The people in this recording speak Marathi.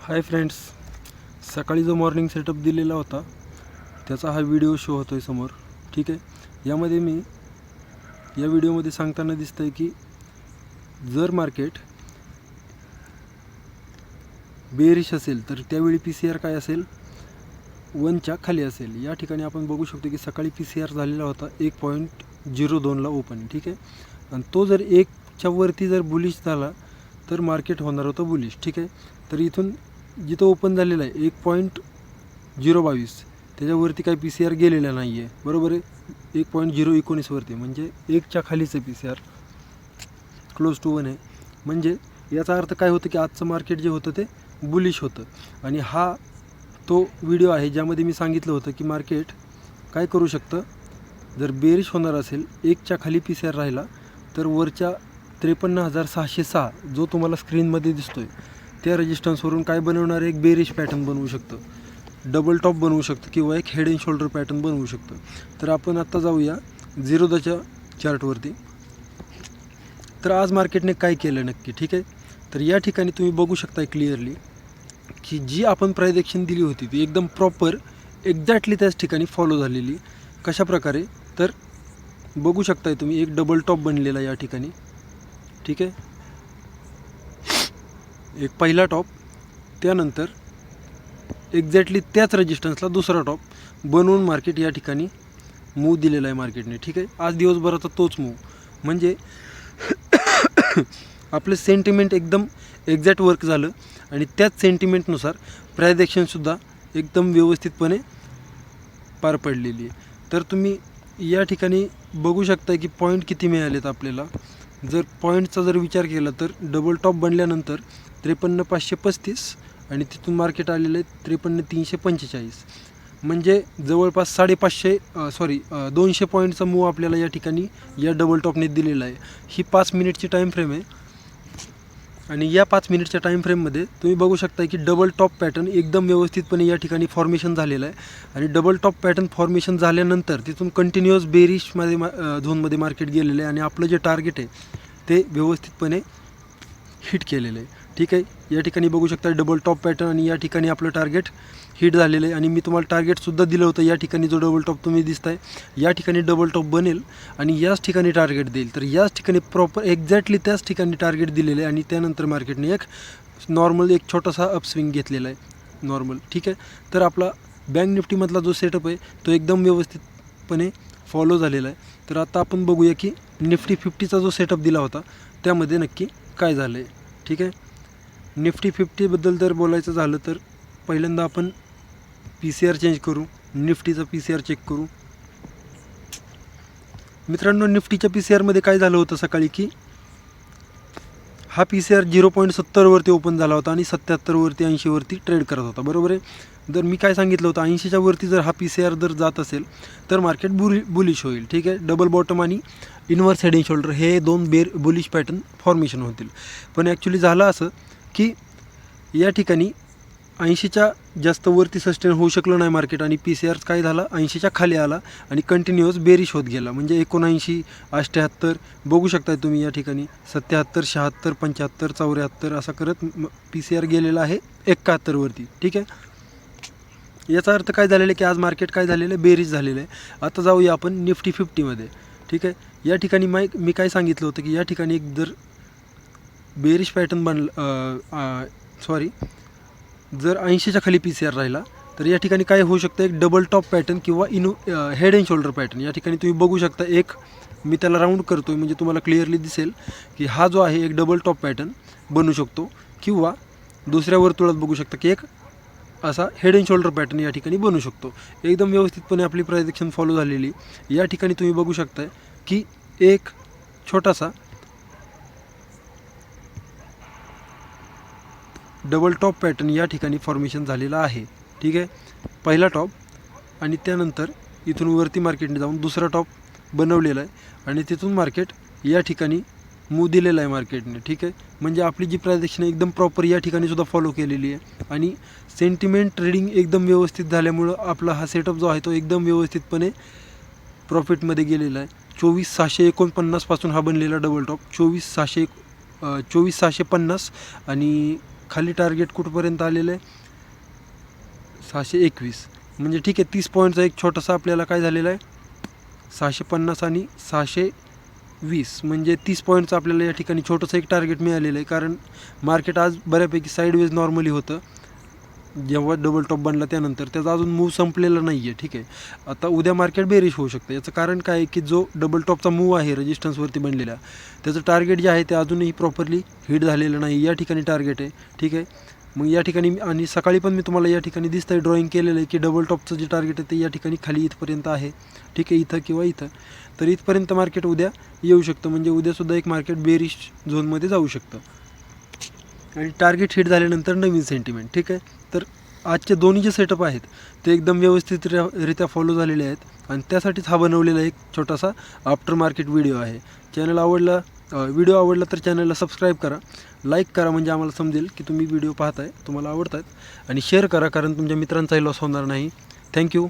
हाय फ्रेंड्स, सकाळी जो मॉर्निंग सेटअप दिलेला होता त्याचा हा व्हिडिओ शो होतोय समोर. ठीक आहे. यामध्ये मी या व्हिडिओमध्ये सांगताना दिसतंय की जर मार्केट बेरिश असेल तर त्यावेळी PCR काय असेल, 1च्या खाली असेल. या ठिकाणी आपण बघू शकतो की सकाळी PCR झालेला होता 1.02ला ओपन. ठीक आहे. आणि तो जर 1च्या वरती जर बुलिश झाला तर मार्केट होणार होतं बुलिश. ठीक आहे. तर इथून जिथं ओपन झालेलं आहे 1.022 त्याच्यावरती काही PCR गेलेला नाही आहे, बरोबर आहे. 1.019 वरती म्हणजे 1च्या खालीच आहे PCR, क्लोज टू 1 आहे. म्हणजे याचा अर्थ काय होतं की आजचं मार्केट जे होतं ते बुलिश होतं. आणि हा तो व्हिडिओ आहे ज्यामध्ये मी सांगितलं होतं की मार्केट काय करू शकतं, जर बेरिश होणार असेल 1च्या खाली PCR राहिला तर वरच्या 53,606 जो तुम्हाला स्क्रीनमध्ये दिसतो आहे त्या रेजिस्टन्सवरून काय बनवणार, एक बेरिश पॅटर्न बनवू शकतं, डबल टॉप बनवू शकतं किंवा एक हेड अँड शोल्डर पॅटर्न बनवू शकतं. तर आपण आत्ता जाऊया झिरोदाच्या चार्टवरती. तर आज मार्केटने काय केलं नक्की. ठीक आहे. तर या ठिकाणी तुम्ही बघू शकताय क्लिअरली की जी आपण प्राइस ॲक्शन दिली होती ती एकदम प्रॉपर एक्झॅक्टली त्याच ठिकाणी फॉलो झालेली. कशा प्रकारे, तर बघू शकताय तुम्ही एक डबल टॉप बनलेला या ठिकाणी. ठीक आहे. एक पहिला टॉप, त्यानंतर एक्झॅक्टली त्याच रेजिस्टन्सला दुसरा टॉप बनवून मार्केट या ठिकाणी मूव दिलेला आहे मार्केटने. ठीक आहे. आज दिवसभराचा तोच मूव म्हणजे आपलं सेंटिमेंट एकदम एक्झॅक्ट वर्क झालं आणि त्याच सेंटिमेंटनुसार प्राइस ॲक्शनसुद्धा एकदम व्यवस्थितपणे पार पडलेली आहे. तर तुम्ही या ठिकाणी बघू शकता की पॉईंट किती मिळालेत आपल्याला. जर पॉईंटचा जर विचार केला तर डबल टॉप बनल्यानंतर 53,535 आणि तिथून मार्केट आलेलं आहे 53,345. म्हणजे जवळपास 200 पॉईंटचा मूव आपल्याला या ठिकाणी या डबल टॉपने दिलेला आहे. ही 5 मिनिटची टाईम फ्रेम आहे आणि या 5 मिनिटच्या टाईम फ्रेममध्ये तुम्ही बघू शकता की डबल टॉप पॅटर्न एकदम व्यवस्थितपणे या ठिकाणी फॉर्मेशन झालेलं आहे. आणि डबल टॉप पॅटर्न फॉर्मेशन झाल्यानंतर तिथून कंटिन्युअस बेरिशमध्ये झोनमध्ये मार्केट गेलेलं आहे आणि आपलं जे टार्गेट आहे ते व्यवस्थितपणे हिट केलेलं आहे. ठीक आहे. या ठिकाणी बघू शकता डबल टॉप पॅटर्न आणि या ठिकाणी आपलं टार्गेट हिट झालेलं आहे. आणि मी तुम्हाला टार्गेटसुद्धा दिलं होतं, या ठिकाणी जो डबल टॉप तुम्ही दिसताय या ठिकाणी डबल टॉप बनेल आणि याच ठिकाणी टार्गेट देईल. तर याच ठिकाणी प्रॉपर एक्झॅक्टली त्याच ठिकाणी टार्गेट दिलेलं आहे आणि त्यानंतर मार्केटने एक नॉर्मल एक छोटासा अपस्विंग घेतलेला आहे नॉर्मल. ठीक आहे. तर आपला बँक निफ्टीमधला जो सेटअप आहे तो एकदम व्यवस्थितपणे फॉलो झालेला आहे. तर आता आपण बघूया की निफ्टी 50चा जो सेटअप दिला होता त्यामध्ये नक्की काय झालं आहे. ठीक आहे. निफ्टी 50बद्दल जर बोलायचं झालं तर पहिल्यांदा आपण PCR चेंज करू, निफ्टीचा PCR चेक करू. मित्रांनो, निफ्टीच्या PCRमध्ये काय झालं होतं सकाळी की हा PCR 0.70वरती ओपन झाला होता आणि 77वरती 80वरती ट्रेड करत होता, बरोबर आहे. जर मी काय सांगितलं होतं 80च्या वरती जर हा PCR जर जात असेल तर मार्केट बुलिश होईल. ठीक आहे. डबल बॉटम आणि इन्व्हर्स हेड अँड शोल्डर हे दोन बुलिश पॅटर्न फॉर्मेशन होतील. पण ॲक्च्युली झालं असं की या ठिकाणी 80च्या जास्त वरती सस्टेन होऊ शकलं नाही मार्केट आणि PCR काय झाला 80च्या खाली आला आणि कंटिन्युअस बेरिश होत गेला. म्हणजे 79, 78 बघू शकताय तुम्ही या ठिकाणी 77, 76, 75, 74 असा करत PCR गेलेला आहे 71वरती. ठीक आहे. याचा अर्थ काय झालेलं आहे की आज मार्केट काय झालेलं आहे, बेरिश झालेलं आहे. आता जाऊया आपण निफ्टी 50मध्ये. ठीक आहे. या ठिकाणी मी काय सांगितलं होतं की या ठिकाणी एक जर बेरिश पॅटर्न जर 80च्या खाली PCR राहिला तर या ठिकाणी काय होऊ शकतं, एक डबल टॉप पॅटर्न किंवा हेड अँड शोल्डर पॅटर्न. या ठिकाणी तुम्ही बघू शकता एक मी त्याला राऊंड करतो आहे म्हणजे तुम्हाला क्लिअरली दिसेल की हा जो आहे एक डबल टॉप पॅटर्न बनू शकतो किंवा दुसऱ्या वर्तुळात बघू शकता की एक असा हेड अँड शोल्डर पॅटर्न या ठिकाणी बनू शकतो. एकदम व्यवस्थितपणे आपली प्राइस ॲक्शन फॉलो झालेली. या ठिकाणी तुम्ही बघू शकताय की एक छोटासा डबल टॉप पॅटर्न या ठिकाणी फॉर्मेशन झालेला आहे. ठीक आहे. पहिला टॉप आणि त्यानंतर इथून वरती मार्केटने जाऊन दुसरा टॉप बनवलेला आहे आणि तिथून मार्केट या ठिकाणी मूव दिलेला आहे मार्केटने. ठीक आहे. म्हणजे आपली जी प्राइस ॲक्शन एकदम प्रॉपर या ठिकाणी सुद्धा फॉलो केलेली आहे आणि सेंटिमेंट ट्रेडिंग एकदम व्यवस्थित झाल्यामुळं आपला हा सेटअप जो आहे तो एकदम व्यवस्थितपणे प्रॉफिटमध्ये गेलेला आहे. 24,649 पासून हा बनलेला डबल टॉप 24,650 आणि खाली टार्गेट कुठपर्यंत आलेलं आहे 621. म्हणजे ठीक आहे 30 पॉईंटचा एक छोटासा आपल्याला काय झालेला आहे 650 आणि 620 म्हणजे 30 पॉईंटचं आपल्याला या ठिकाणी छोटंसं एक टार्गेट मिळालेलं आहे. कारण मार्केट आज बऱ्यापैकी साईडवेज नॉर्मली होतं जेव्हा डबल टॉप बनला त्यानंतर. त्याचा अजून मूव संपलेला नाही आहे. ठीक आहे, आता उद्या मार्केट बेरिश होऊ शकतं. याचं कारण काय आहे की जो डबल टॉपचा मूव आहे रेजिस्टन्सवरती बनलेला त्याचं टार्गेट जे आहे ते अजूनही प्रॉपरली हिट झालेलं नाही. या ठिकाणी टार्गेट आहे. ठीक आहे, मग या ठिकाणी आणि सकाळी पण मी तुम्हाला या ठिकाणी दिसतंय ड्रॉईंग केलेलं आहे की डबल टॉपचं जे टार्गेट आहे ते या ठिकाणी खाली इथपर्यंत आहे. ठीक आहे, इथं किंवा इथं. तर इथपर्यंत मार्केट उद्या येऊ शकतं. म्हणजे उद्यासुद्धा एक मार्केट बेरिश झोनमध्ये जाऊ शकतं आणि टार्गेट हिट झाल्यानंतर नवीन सेंटिमेंट. ठीक आहे, तर आजचे दोन्ही जे सेटअप आहेत ते एकदम व्यवस्थितरित्या फॉलो झालेले आहेत आणि त्यासाठीच हा बनवलेला एक छोटासा आफ्टर मार्केट व्हिडिओ आहे. व्हिडिओ आवडला तर चॅनलला सबस्क्राईब करा, लाईक करा म्हणजे आम्हाला समजेल की तुम्ही व्हिडिओ पाहताय, तुम्हाला आवडत आहेत, आणि शेअर करा कारण तुमच्या मित्रांचाही लॉस होणार नाही. थँक्यू.